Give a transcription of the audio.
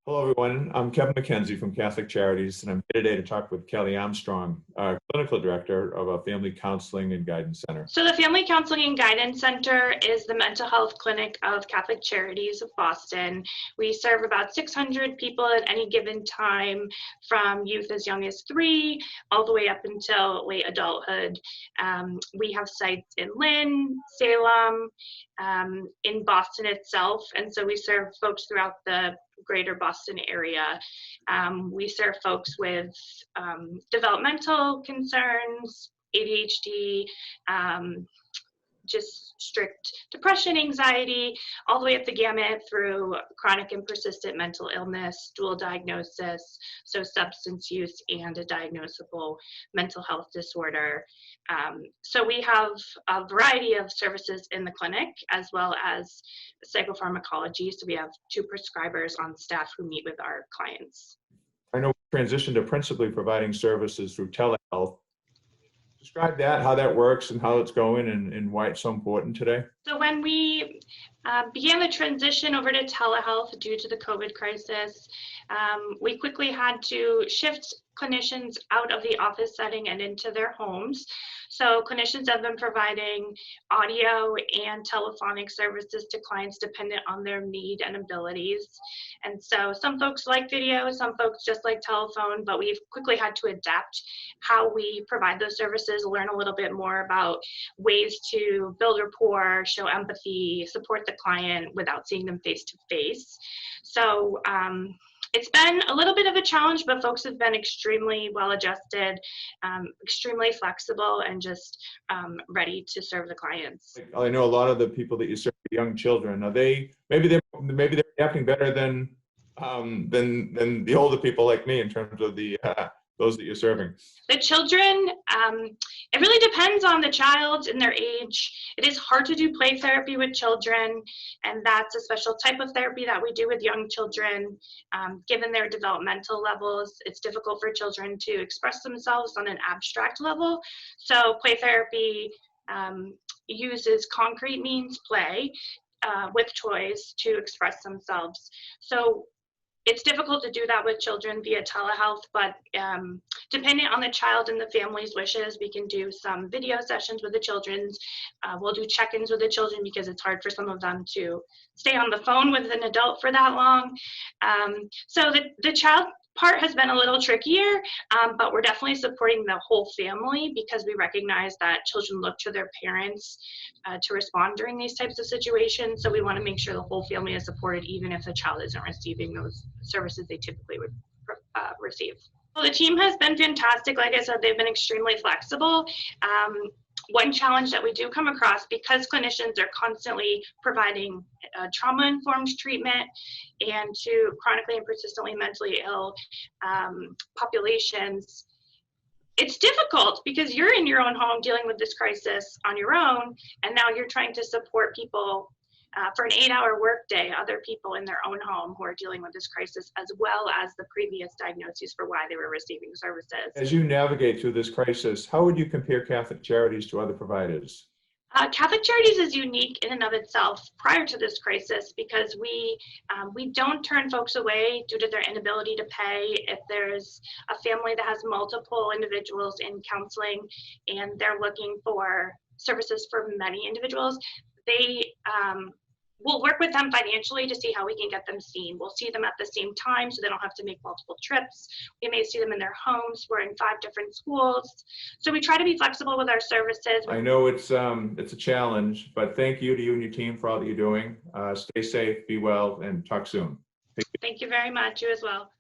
Hello, everyone. I'm Kevin MacKenzie from Catholic Charities, and I'm here today to talk with Callie Armstrong, our Clinical Director of a Family Counseling and Guidance Center. So the Family Counseling and Guidance Center is the mental health clinic of Catholic Charities of Boston. We serve about 600 people at any given time, from youth as young as 3 all the way up until late adulthood. We have sites in Lynn, Salem, in Boston itself, and so we serve folks throughout the greater Boston area. We serve folks with developmental concerns, ADHD, just strict depression, anxiety, all the way up the gamut through chronic and persistent mental illness, dual diagnosis, so substance use and a diagnosable mental health disorder. So we have a variety of services in the clinic, as well as psychopharmacology. So we have 2 prescribers on staff who meet with our clients. I know we transitioned to principally providing services through telehealth. Describe that, how that works and how it's going and why it's so important today. So when we began the transition over to telehealth due to the COVID crisis, we quickly had to shift clinicians out of the office setting and into their homes. So clinicians have been providing audio and telephonic services to clients dependent on their need and abilities. And so some folks like video, some folks just like telephone, but we've quickly had to adapt how we provide those services, learn a little bit more about ways to build rapport, show empathy, support the client without seeing them face to face. So it's been a little bit of a challenge, but folks have been extremely well adjusted, extremely flexible, and just ready to serve the clients. I know a lot of the people that you serve are young children. Are they maybe they're adapting better than the older people like me in terms of the those that you're serving? The children, it really depends on the child and their age. It is hard to do play therapy with children, and that's a special type of therapy that we do with young children. Given their developmental levels, it's difficult for children to express themselves on an abstract level. So play therapy uses concrete means, play, with toys to express themselves. So it's difficult to do that with children via telehealth, but depending on the child and the family's wishes, we can do some video sessions with the children. We'll do check-ins with the children because it's hard for some of them to stay on the phone with an adult for that long. So the child part has been a little trickier, but we're definitely supporting the whole family because we recognize that children look to their parents to respond during these types of situations. So we want to make sure the whole family is supported, even if the child isn't receiving those services they typically would receive. Well, the team has been fantastic. Like I said, they've been extremely flexible. One challenge that we do come across, because clinicians are constantly providing trauma-informed treatment and to chronically and persistently mentally ill populations, it's difficult because you're in your own home dealing with this crisis on your own, and now you're trying to support people for an 8-hour workday, other people in their own home who are dealing with this crisis, as well as the previous diagnoses for why they were receiving services. As you navigate through this crisis, how would you compare Catholic Charities to other providers? Catholic Charities is unique in and of itself prior to this crisis because we don't turn folks away due to their inability to pay. If there's a family that has multiple individuals in counseling and they're looking for services for many individuals, we'll work with them financially to see how we can get them seen. We'll see them at the same time so they don't have to make multiple trips. We may see them in their homes. We're in 5 different schools. So we try to be flexible with our services. I know it's a challenge, but thank you to you and your team for all that you're doing. Stay safe, be well, and talk soon. Thank you very much. You as well.